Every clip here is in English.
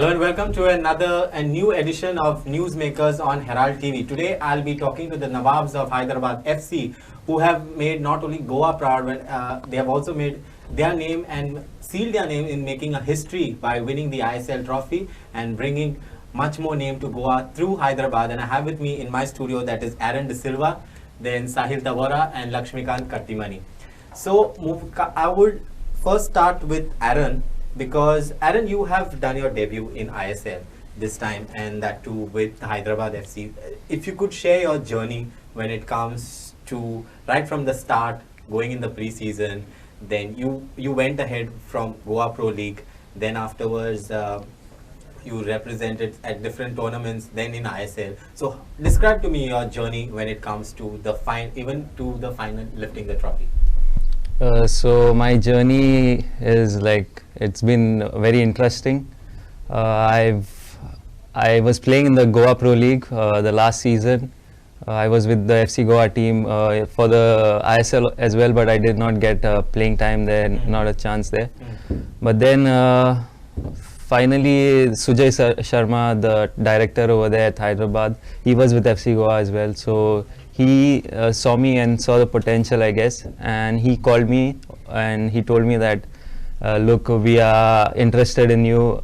Hello and welcome to a new edition of Newsmakers on Herald TV. Today I'll be talking to the Nawabs of Hyderabad FC, who have made not only Goa proud, but they have also made their name and sealed their name in making a history by winning the ISL trophy and bringing much more name to Goa through Hyderabad. And I have with me in my studio that is Aaren de Silva, then Sahil Tavora and Laxmikant Kattimani. So I would first start with Aaren, because Aaren, you have done your debut in ISL this time, and that too with Hyderabad FC. If you could share your journey when it comes to right from the start, going in the pre-season, then you went ahead from Goa Pro League, then afterwards you represented at different tournaments, then in ISL. So describe to me your journey when it comes to the even to the final, lifting the trophy. So my journey is it's been very interesting. I was playing in the Goa Pro League the last season. I was with the FC Goa team for the ISL as well, but I did not get playing time there, not a chance there. But then finally Sujay Sharma, the director over there at Hyderabad, he was with FC Goa as well. So he saw me and saw the potential, I guess, and he called me and he told me that look, we are interested in you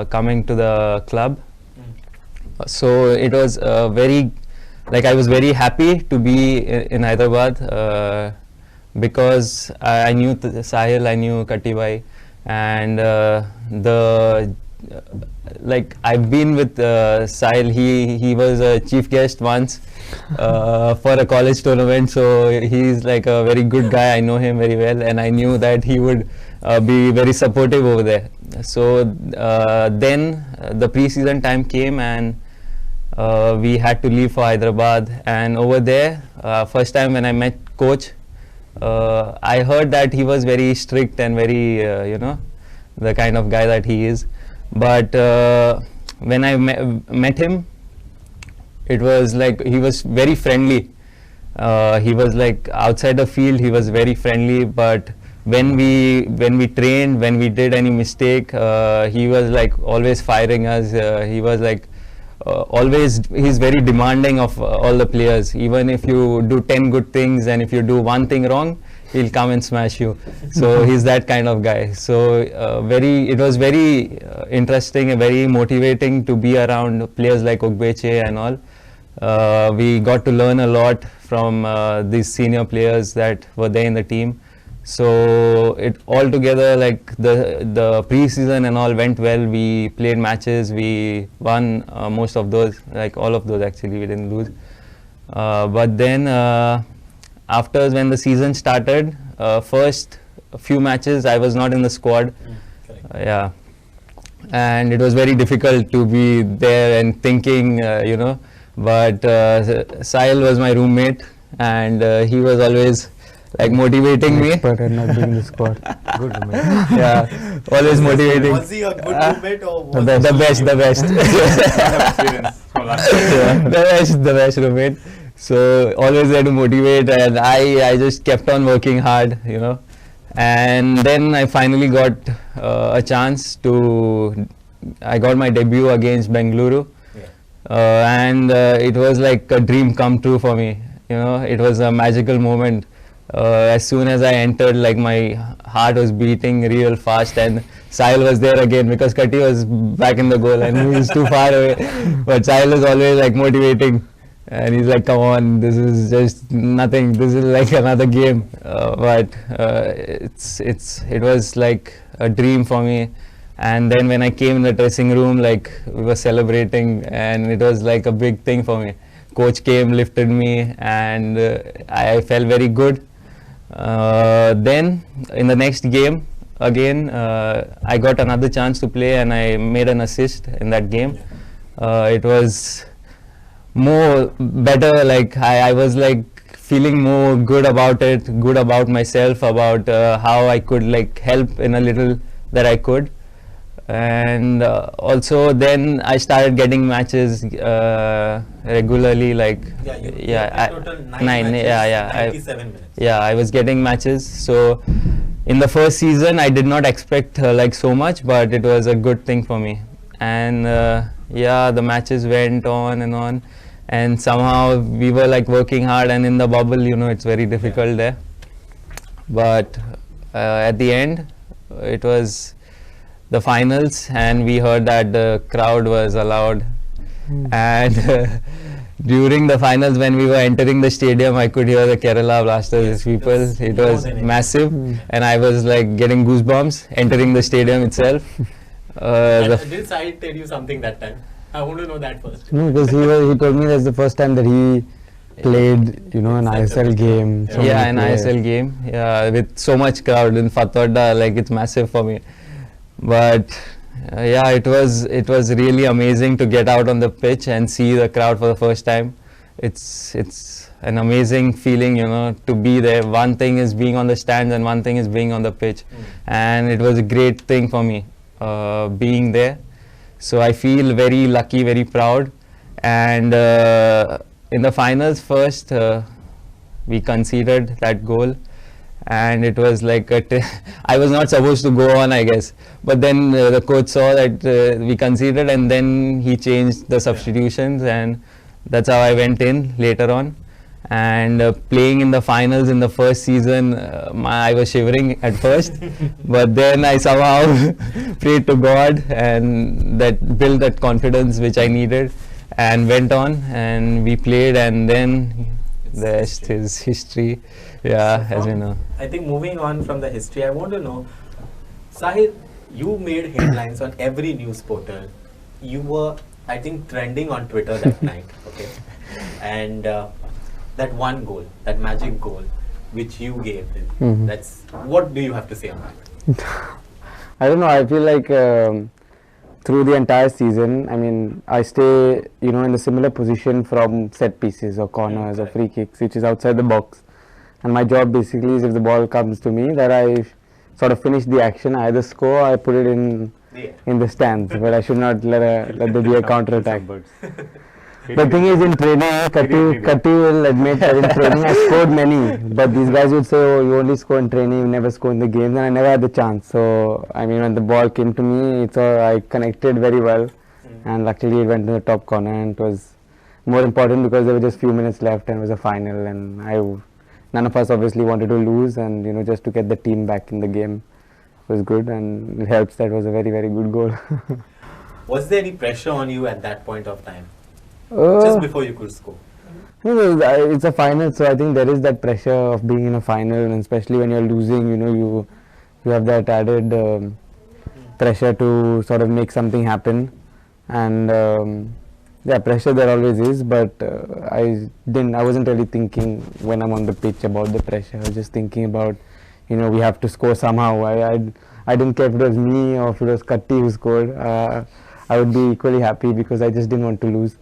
coming to the club. So it was I was very happy to be in Hyderabad because I knew Sahil, I knew Kattimani, and I've been with Sahil. He was a chief guest once for a college tournament, so he's like a very good guy. I know him very well, and I knew that he would be very supportive over there. So then the pre-season time came, and we had to leave for Hyderabad. And over there, first time when I met coach, I heard that he was very strict and very the kind of guy that he is. But when I met him, it was like he was very friendly. He was like outside the field, he was very friendly. But when we trained, when we did any mistake, he was like always firing us. He was like he's very demanding of all the players. Even if you do 10 good things and if you do one thing wrong, he'll come and smash you. So he's that kind of guy. So it was very interesting and very motivating to be around players like Ogbeche and all. We got to learn a lot from these senior players that were there in the team. So it all together, like the pre-season and all went well. We played matches, we won most of those, like all of those actually, we didn't lose. But then after when the season started, first few matches I was not in the squad. Yeah, and it was very difficult to be there and thinking, but Sahil was my roommate, and he was always like motivating me. But not being in the squad. Good roommate. Yeah, always motivating. Was he a good roommate or was the best? The best roommate. So always there to motivate, and I just kept on working hard, And then I finally got a chance I got my debut against Bengaluru, and it was like a dream come true for me. It was a magical moment. As soon as I entered, like my heart was beating real fast, and Sahil was there again because Katti was back in the goal and he was too far away. But Sahil was always like motivating, and he's like, "Come on, this is just nothing. This is like another game." But it was like a dream for me. And then when I came in the dressing room, like we were celebrating, and it was like a big thing for me. Coach came, lifted me, and I felt very good. Then in the next game again, I got another chance to play, and I made an assist in that game. It was more better, like I was like feeling more good about it, good about myself, about how I could like help in a little that I could. And also then I started getting matches regularly, like total nine matches, 97 minutes. Yeah, I was getting matches. So in the first season I did not expect like so much, but it was a good thing for me. and yeah, the matches went on, and somehow we were like working hard, and in the bubble, you know, it's very difficult there. But at the end, it was the finals, and we heard that the crowd was allowed. And during the finals, when we were entering the stadium, I could hear the Kerala Blasters people. It was massive, and I was like getting goosebumps entering the stadium itself. Did Sahil tell you something that time? I want to know that first. No, because he told me that's the first time that he played, you know, an ISL game. so Yeah, many an players. ISL game. Yeah, with so much crowd in Fathoda, like it's massive for me. But yeah, it was really amazing to get out on the pitch and see the crowd for the first time. It's an amazing feeling, you know, to be there. One thing is being on the stands, and one thing is being on the pitch, and it was a great thing for me being there. So I feel very lucky, very proud. And in the finals, first we conceded that goal, and it was like I was not supposed to go on, I guess. But then the coach saw that we conceded, and then he changed the substitutions, and that's how I went in later on. And playing in the finals in the first season, I was shivering at first, but then I somehow prayed to God, and that built that confidence which I needed, and went on, and we played, and then the rest is history. Yeah, as we know. I think moving on from the history, I want to know, Sahil, you made headlines on every news portal. You were, I think, trending on Twitter that night, okay? And that one goal, that magic goal, which you gave him, that's, what do you have to say on that? I don't know, I feel like through the entire season, I mean, I stay, you know, in a similar position from set pieces or corners or free kicks, which is outside the box. And my job basically is, if the ball comes to me, that I sort of finish the action. I either score or I put it in the stands, but I should not let there be a counter attack. The thing is, in training, Katti will admit that in training I scored many, but these guys would say, oh, you only score in training, you never score in the games, and I never had the chance. So, I mean, when the ball came to me, I connected very well, and luckily it went to the top corner, and it was more important because there were just few minutes left and it was a final, and none of us obviously wanted to lose, and you know, just to get the team back in the game was good, and it helps that it was a very, very good goal. Was there any pressure on you at that point of time? Just before you could score? No, it's a final, so I think there is that pressure of being in a final, and especially when you're losing, you know, you have that added pressure to sort of make something happen, and yeah, pressure there always is, but I wasn't really thinking when I'm on the pitch about the pressure. I was just thinking about, you know, we have to score somehow. I didn't care if it was me or if it was Katti who scored. I would be equally happy because I just didn't want to lose.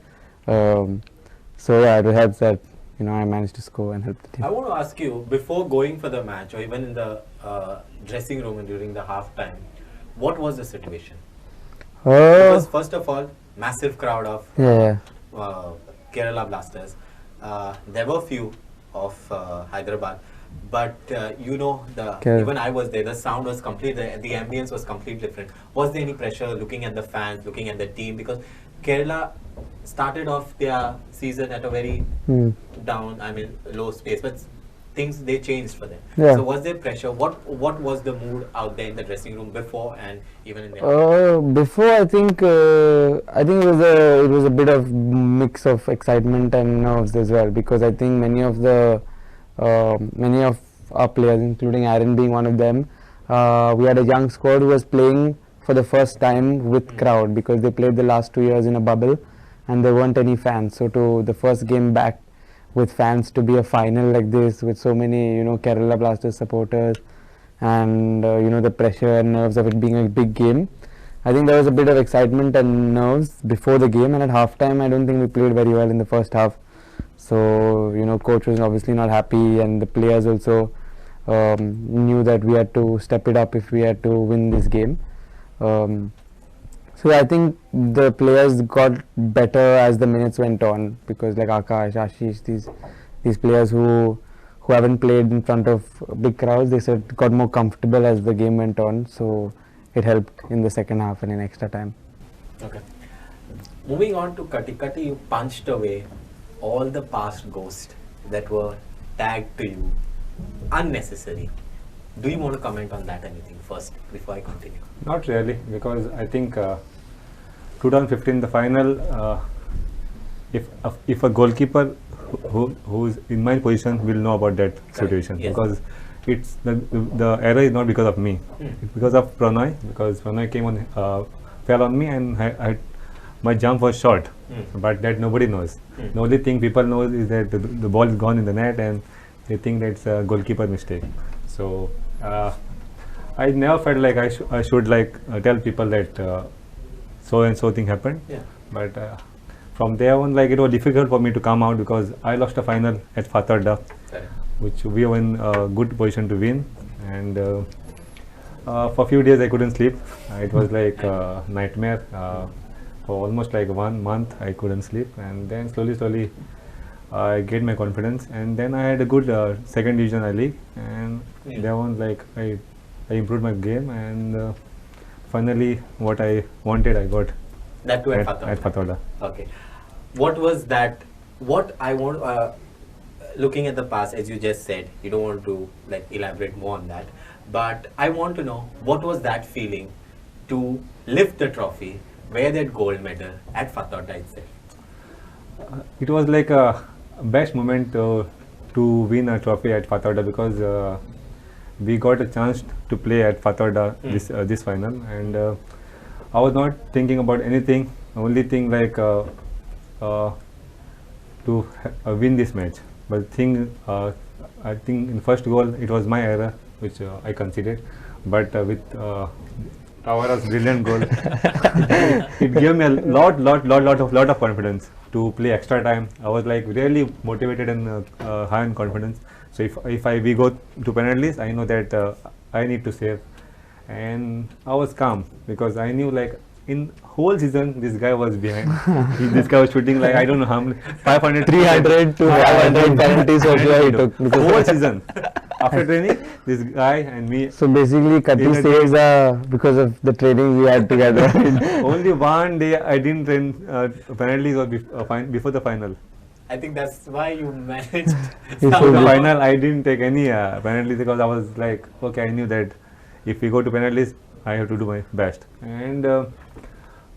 So yeah, it helps that, you know, I managed to score and help the team. I want to ask you, before going for the match, or even in the dressing room and during the half time, what was the situation? Because first of all, massive crowd of Kerala Blasters. There were few of Hyderabad, but you know, even I was there, the sound was complete, the ambience was completely different. Was there any pressure looking at the fans, looking at the team? Because Kerala started off their season at a very low space, but things, they changed for them. So was there pressure? What was the mood out there in the dressing room before and even in the before, I think it was a bit of mix of excitement and nerves as well, because I think many of our players, including Aaren being one of them, we had a young squad who was playing for the first time with crowd, because they played the last 2 years in a bubble and there weren't any fans. So to the first game back with fans, to be a final like this with so many, you know, Kerala Blasters supporters, and you know, the pressure and nerves of it being a big game, I think there was a bit of excitement and nerves before the game, and at half time I don't think we played very well in the first half. So, you know, coach was obviously not happy, and the players also knew that we had to step it up if we had to win this game. So I think the players got better as the minutes went on, because like Akash, Ashish, these players who haven't played in front of big crowds, they said got more comfortable as the game went on. So it helped in the second half and in extra time. Okay. Moving on to Katti, you punched away all the past ghosts that were tagged to you unnecessary. Do you want to comment on that anything first before I continue? Not really, because I think 2015 the final. If a goalkeeper who's in my position will know about that situation, yes. because it's the error is not because of me, it's because of Pranay, because Pranay came on fell on me and my jump was short, but that nobody knows. The only thing people know is that the ball is gone in the net and they think that's a goalkeeper mistake. So I never felt like I should like tell people that so and so thing happened, but from there on, like, it was difficult for me to come out because I lost a final at Fattarda, which we were in a good position to win, and for a few days I couldn't sleep. It was like a nightmare. For almost like 1 month I couldn't sleep, and then slowly I gained my confidence, and then I had a good second division I league, and there on like I improved my game, and finally what I wanted I got. That too at Fattarda. Okay. What was that? What I want, looking at the past, as you just said, you don't want to like elaborate more on that, but I want to know what was that feeling to lift the trophy, wear that gold medal at Fattarda itself? It was like a best moment to win a trophy at Fattarda, because we got a chance to play at Fattarda this final, and I was not thinking about anything. Only thing like to win this match. But I think in first goal it was my error which I conceded. But with Tavora's brilliant goal, it gave me a lot of confidence to play extra time. I was like really motivated and high in confidence. So if we go to penalties, I know that I need to save. And I was calm because I knew like in whole season this guy was behind. This guy was shooting like I don't know how many 500 300 to 500 penalties was what he took. Whole season. After training, this guy and me. So basically Katti saves because of the training we had together. Only one day I didn't train penalties or before the final. I think that's why you managed. The final I didn't take any penalties because I was like, okay, I knew that if we go to penalties, I have to do my best. And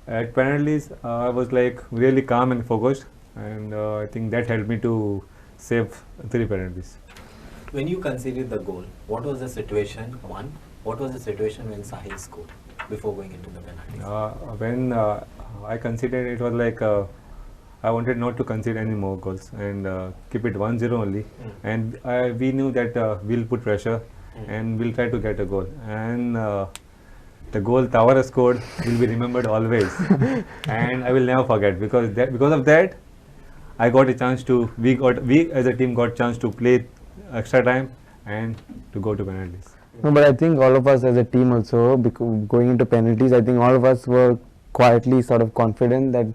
at penalties, I was like really calm and focused, and I think that helped me to save 3 penalties. When you conceded the goal, what was the situation? One, what was the situation when Sahil scored before going into the penalties? When I conceded, it was like I wanted not to concede any more goals and keep it 1-0 only. And we knew that we'll put pressure and we'll try to get a goal. And the goal Tavora scored will be remembered always, and I will never forget because of that, I got a chance to we as a team got chance to play extra time and to go to penalties. No, but I think all of us as a team also, going into penalties, I think all of us were quietly sort of confident that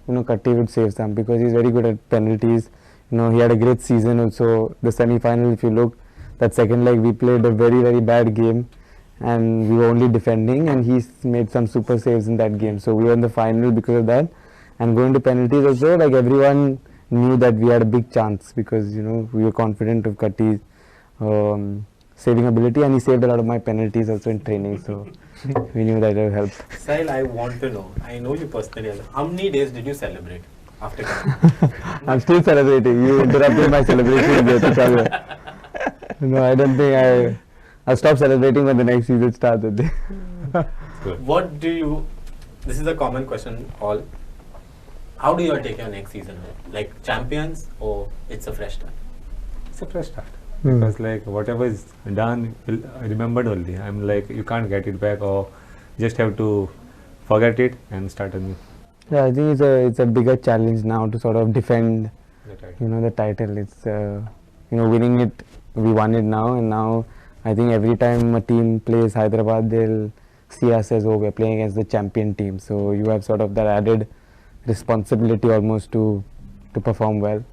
Katti would save some because he's very good at penalties. He had a great season also. The semi-final, if you look, that second leg we played a very bad game and we were only defending, and he made some super saves in that game. So we were in the final because of that. And going to penalties also, like everyone knew that we had a big chance because we were confident of Katti's saving ability, and he saved a lot of my penalties also in training. So we knew that it would help. Sahil, I want to know. I know you personally. How many days did you celebrate after coming? I'm still celebrating. You interrupted my celebration. No, I don't think I'll stop celebrating when the next season starts. What do you? This is a common question. How do you all take your next season? Like champions, or it's a fresh start? It's a fresh start. Because like whatever is done, remembered only. I'm like you can't get it back, or just have to forget it and start anew. Yeah, I think it's a bigger challenge now to sort of defend, the title. It's winning it. We won it now, and now I think every time a team plays Hyderabad, they'll see us as we're playing against the champion team. So you have sort of that added responsibility almost to perform well.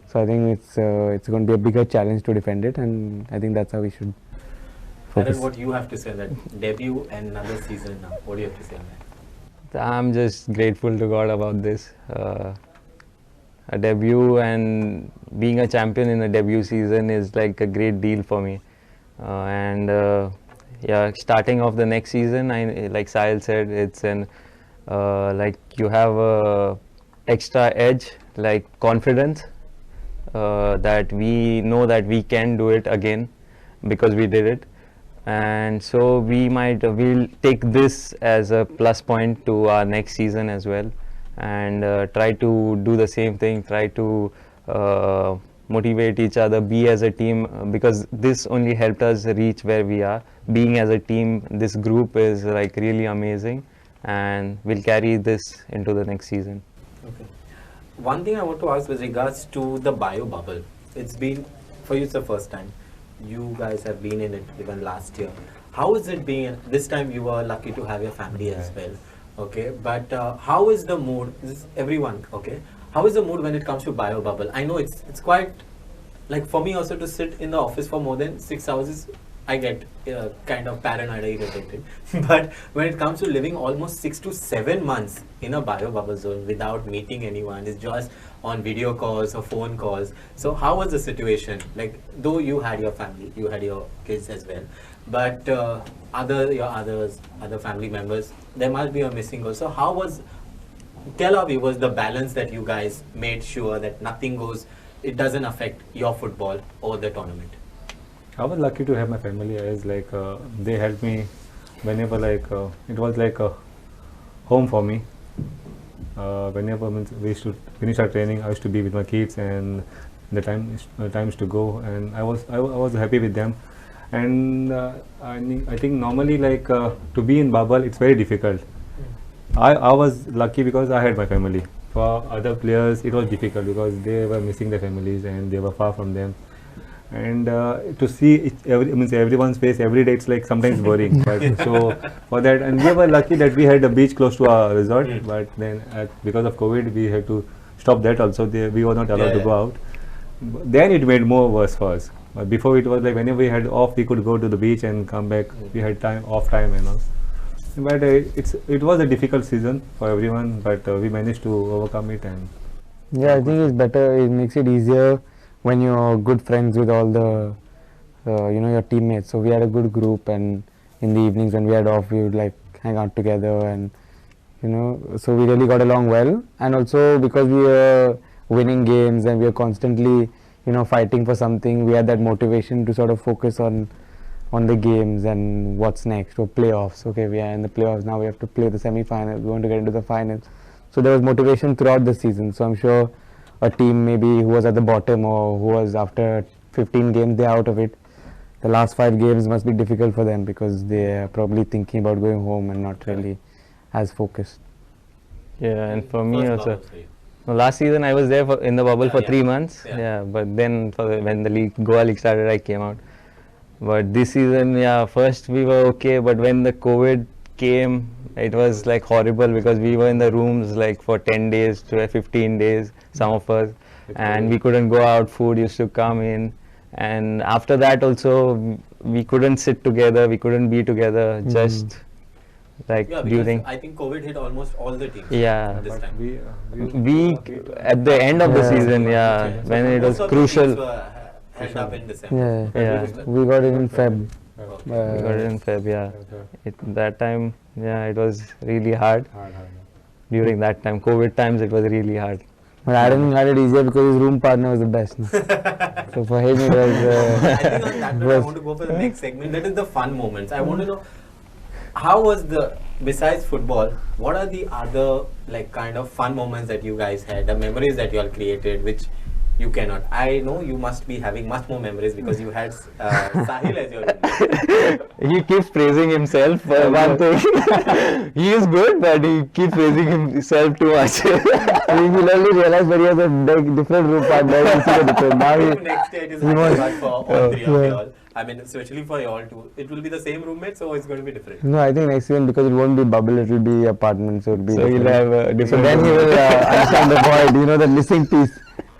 So I think it's going to be a bigger challenge to defend it, and I think that's how we should focus. That is what you have to say, that debut and another season now. What do you have to say on that? I'm just grateful to God about this. A debut and being a champion in a debut season is like a great deal for me. Yeah, starting off the next season, like Sahil said, it's an like you have a extra edge, like confidence, that we know that we can do it again because we did it. And so we'll take this as a plus point to our next season as well, and try to do the same thing, try to motivate each other, be as a team, because this only helped us reach where we are. Being as a team, this group is like really amazing, and we'll carry this into the next season. Okay. One thing I want to ask with regards to the bio bubble. It's been, for you it's the first time. You guys have been in it even last year. How is it being? This time you were lucky to have your family as well. Okay, but how is the mood? This is everyone, okay? How is the mood when it comes to bio bubble? I know it's quite, like for me also to sit in the office for more than 6 hours is, I get kind of paranoid, irritated. But when it comes to living almost 6 to 7 months in a bio bubble zone without meeting anyone, it's just on video calls or phone calls. So how was the situation? Like, though you had your family, you had your kids as well, but other family members, there must be a missing goal. So how was, tell our viewers the balance that you guys made sure that nothing goes, it doesn't affect your football or the tournament. I was lucky to have my family, as like they helped me whenever, like it was like a home for me. Whenever we used to finish our training, I used to be with my kids, and the times to go, and I was happy with them. And I think normally, like to be in bubble, it's very difficult. I was lucky because I had my family. For other players, it was difficult because they were missing their families and they were far from them. And to see everyone's face every day, it's like sometimes boring. But so for that, and we were lucky that we had a beach close to our resort. But then because of COVID, we had to stop that also. We were not allowed to go out. Then it made more worse for us. But before, it was like whenever we had off, we could go to the beach and come back. We had off time and all. But it was a difficult season for everyone. But we managed to overcome it. And yeah, I think it's better. It makes it easier when you're good friends with all the your teammates. So we had a good group, and in the evenings when we had off, we would like hang out together, and so we really got along well. And also because we were winning games and we were constantly fighting for something, we had that motivation to sort of focus on the games and what's next, or playoffs. Okay, we are in the playoffs now, we have to play the semi-finals, we want to get into the finals. So there was motivation throughout the season. So I'm sure a team maybe who was at the bottom, or who was after 15 games, they're out of it. The last 5 games must be difficult for them because they're probably thinking about going home and not really as focused. Yeah, and for me also. Last season I was there in the bubble for 3 months. Yeah, but then when the Goa League started, I came out. But this season, first we were okay, but when the COVID came, it was like horrible because we were in the rooms like for 10 days to 15 days, some of us, and we couldn't go out. Food used to come in, and after that also we couldn't sit together, we couldn't be together, just like during. I think COVID hit almost all the teams. Yeah, this time. We at the end of the season, when it was crucial. Held up in December. We got it in Feb. We got it in Feb, that time, it was really hard. During that time, COVID times, it was really hard. But Aaren had it easier because his room partner was the best. So for him, it was. I think on that note, I want to go for the next segment. That is the fun moments. I want to know, how was besides football, what are the other like kind of fun moments that you guys had, the memories that you all created, which you cannot. I know you must be having much more memories because you had Sahil as your roommate. He keeps praising himself for one thing. He is good, but he keeps praising himself too much. We will only realize when he has a different room partner. Next day it is hard for all 3 of you all. I mean, especially for you all too. It will be the same roommate, so it's going to be different. No, I think next season, because it won't be bubble, it will be apartment, so it will be. So he'll have a different. So then he will understand the void. The missing piece.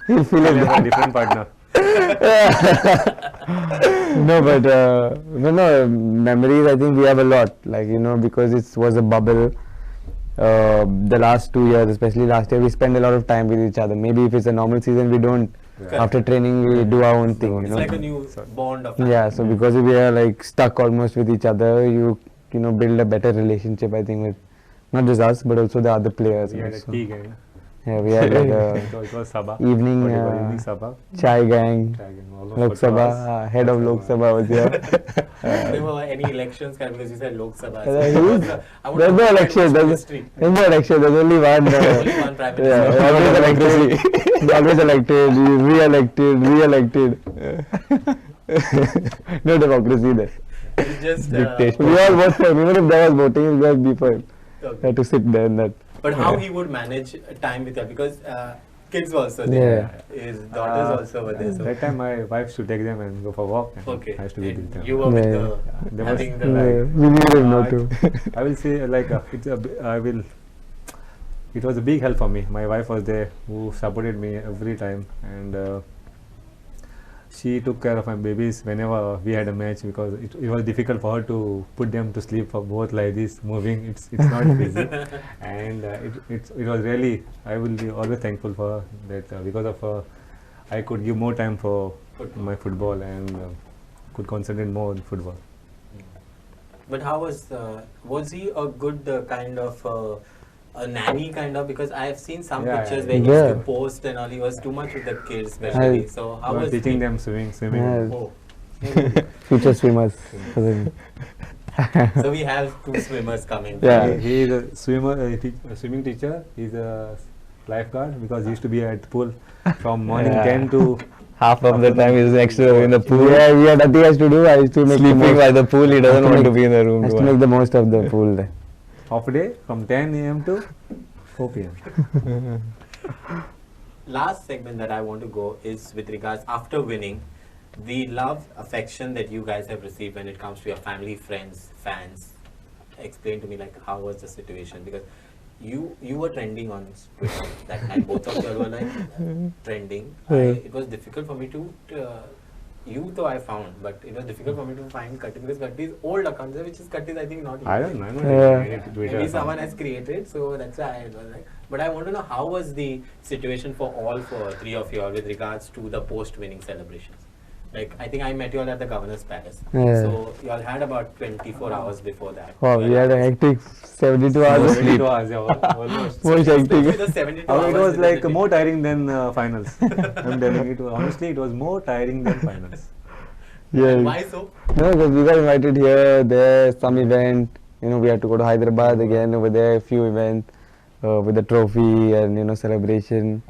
He'll feel it. A different partner. No, but memories. I think we have a lot. Like because it was a bubble. the last 2 years, especially last year, we spend a lot of time with each other. Maybe if it's a normal season, we don't. Yeah. After training, we do our own thing. It's You know? like a new bond of Yeah. So because we are like stuck almost with each other, you know, build a better relationship. I think with not just us, but also the other players. We had a also. tea gang. Yeah, we had like It was Sabha. evening, What do you call evening Sabha. chai gang. Tag and almost Lok 40 Sabha, hours. head of Lok Sabha was here. There were any elections because you said Lok Sabha. There's I want no to know election. what's There's history. no election. There's only one. Only one prime minister. Yeah, always elected. Always elected. Re-elected. Re-elected. No democracy there. It's just Dictation. We all vote for him. Even if there was voting, we would be for him. okay. Had to sit there and that. But how he would manage time with her, because kids were also there. His daughters also were there. So That time my wife used to take them and go for walk. And okay. I used to be with And them. you were with Yeah. the There having was- the Yeah, like, we need him now I- too. I will say like it's a I will. It was a big help for me. My wife was there who supported me every time, and she took care of my babies whenever we had a match, because it was difficult for her to put them to sleep for both like this moving. It's not easy, and it was really, I will be always thankful for her that because of her I could give more time for Football. my football and could concentrate more on football. But how was he a good kind of a nanny kind of, because I have seen some Yeah, pictures yeah. where he Yeah. used to post and all. He was too much with the kids, especially. So how I was was teaching he? them swimming. Yeah. Oh. Future swimmers. for them. So we have two swimmers coming. Yeah. He is a swimmer, a swimming teacher. He's a lifeguard because he used to be at the pool from morning Yeah. 10 to Half of the time he's next to in the pool, Yeah, we had nothing else to do. I used to make the sleeping most, by the pool. He doesn't to want to make- be in the room. has to to make watch. the most of the pool there. half a day from 10 a.m. to 4 p.m. Last segment that I want to go is with regards after winning, the love, affection that you guys have received when it comes to your family, friends, fans. Explain to me like how was the situation, because you were trending on Twitter that night. Both of you were like trending. It was difficult for me to. You though I found, but it was difficult for me to find Katti, because Katti's old account, which is Katti's I think not. I don't know. Yeah. Maybe someone has created, so that's why I was like. But I want to know how was the situation for three of you all with regards to the post-winning celebrations. Like I think I met you all at the Governor's Palace. Yeah. So you all had about 24 hours before that. Wow, we had a hectic 72 hours of sleep. 72 hours, yeah, almost. Most Especially hectic. the 72 Oh, hours it was with like the more tiring than finals. I'm telling you, honestly, it was more tiring than finals. Yeah. Why so? No, because we got invited here, there, some event. You know, we had to go to Hyderabad again. Over there, a few events with the trophy and celebration.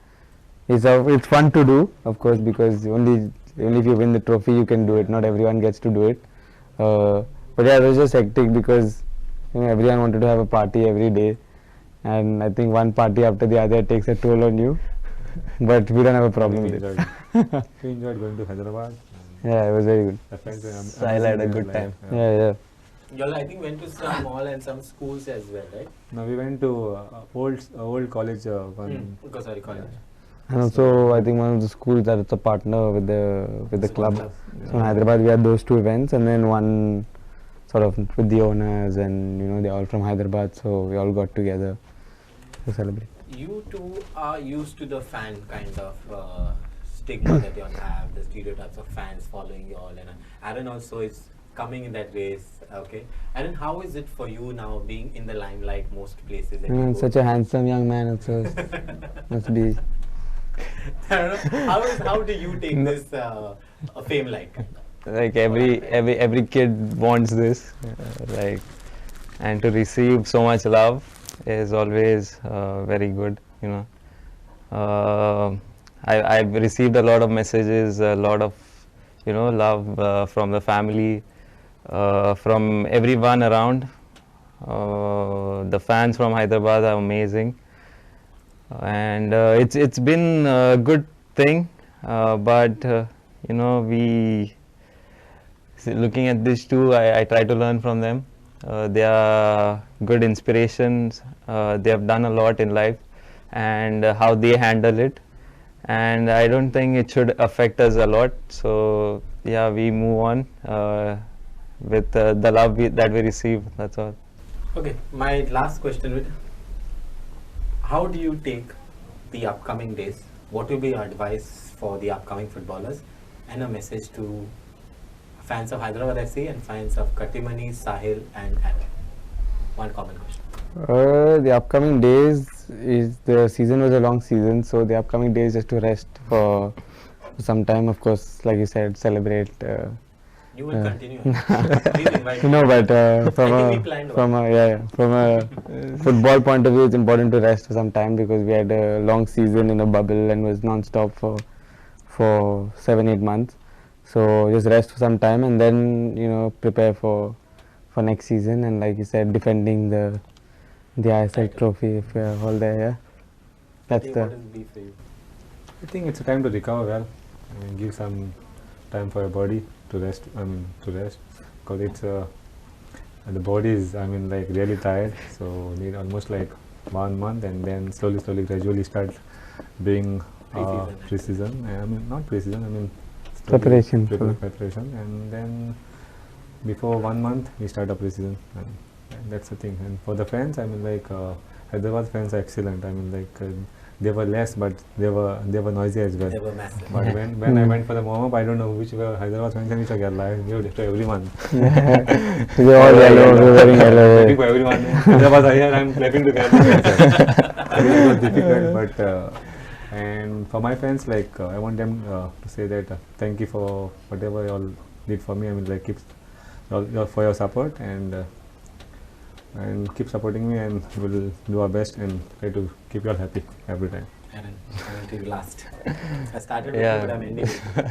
It's fun to do, of course, because only if you win the trophy you can do it. Not everyone gets to do it. But yeah, it was just hectic because everyone wanted to have a party every day, and I think one party after the other takes a toll on you. But we don't have a problem We with it. enjoyed going to Hyderabad. Yeah, it was very good. The friends were Sahil had a amazing, good like, time. Yeah. You all I think went to some mall and some schools as well, right? No, we went to old college. One, Okay, sorry, college. And also, I think one of the schools that it's a partner with the club. So in Hyderabad, we had those two events, and then one sort of with the owners, and they're all from Hyderabad, so we all got together to celebrate. You two are used to the fan kind of stigma that you all have, the stereotypes of fans following you all, and Aaren also is coming in that race. Okay, Aaren, how is it for you now being in the limelight most places? That you go? Such a handsome young man, also must be. How do you take this fame like? Like every kid wants this, and to receive so much love is always very good. I've received a lot of messages, a lot of love from the family, from everyone around. The fans from Hyderabad are amazing, and it's been a good thing, but we looking at this too, I try to learn from them. They are good inspirations. They have done a lot in life, and how they handle it, and I don't think it should affect us a lot. So yeah, we move on with the love that we receive. That's all. Okay, my last question. how do you take the upcoming days? What will be your advice for the upcoming footballers, and a message to fans of Hyderabad FC and fans of Kattimani, Sahil and Aaren? One common question. The upcoming days is, the season was a long season, so the upcoming days is to rest for some time. Of course, like you said, celebrate. You will continue. Please invite me. No, but from I a think we planned from a football point of view, it's important to rest for some time because we had a long season in a bubble and was non-stop for 7-8 months. So just rest for some time and then prepare for next season, and like you said, defending the ISL trophy if we are all there. Yeah, that's What the. is B for you? I think it's a time to recover well. I mean, give some time for your body to rest. Because it's the body is, like really tired. So need almost like 1 month, and then slowly, gradually start being pre-season. I mean, not pre-season. I mean, Preparation. Preparation, and then before 1 month we start a pre-season. And that's the thing. And for the fans, Hyderabad fans are excellent. They were less, but they were noisy as well. They were massive. But when I went for the warm-up, I don't know which were Hyderabad fans and which were Kerala. I knew to everyone. They all yellow, they were wearing yellow. Clapping for everyone. Hyderabad are here, I'm clapping to Kerala. It was difficult, but and for my fans, I want them to say that thank you for whatever you all did for me. Keep for your support and keep supporting me, and we'll do our best and try to keep you all happy every time. Aaren, I will to you last. I started with Yeah. you, but I'm ending with you.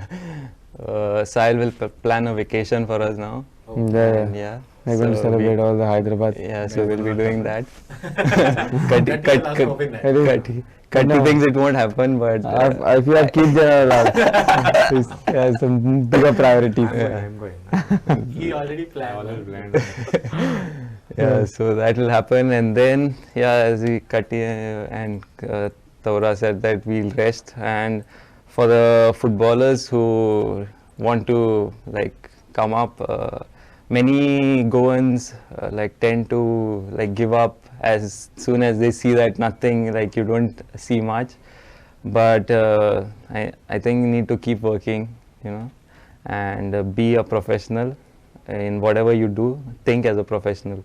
Sahil will plan a vacation for us now. Oh. And Yeah. yeah. We're going to so celebrate we- all the Hyderabad. Yeah, so we'll be doing that. That is also hoping that. Katti No. thinks it won't happen, but If you have kids, some bigger priorities. I'm going. He already I planned. already planned. yeah, so that will happen, and then as Katti and Tavora said that we'll rest, and for the footballers who want to come up, many Goans tend to give up as soon as they see that nothing, you don't see much, but I think you need to keep working, and be a professional in whatever you do. Think as a professional.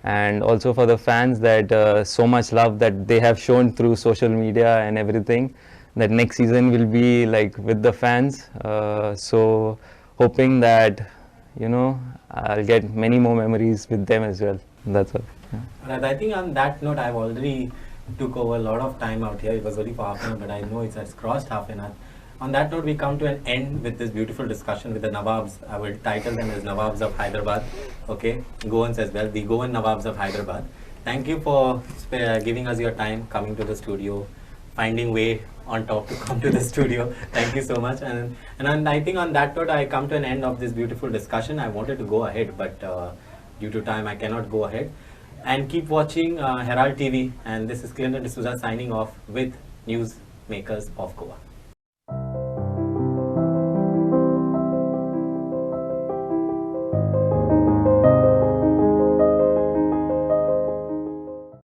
And also for the fans, that so much love that they have shown through social media and everything, that next season will be with the fans, so hoping that I'll get many more memories with them as well. That's all. Yeah. Right, I think on that note, I've already took over a lot of time out here. It was only for half an hour, but I know it's crossed half an hour. On that note, we come to an end with this beautiful discussion with the Nawabs. I will title them as Nawabs of Hyderabad. Okay, Goans as well, the Goan Nawabs of Hyderabad. Thank you for giving us your time, coming to the studio, finding way on top to come to the studio. Thank you so much. And I think on that note, I come to an end of this beautiful discussion. I wanted to go ahead, but due to time, I cannot go ahead. And keep watching Herald TV. And this is Clinton D'Souza signing off with Newsmakers of Goa.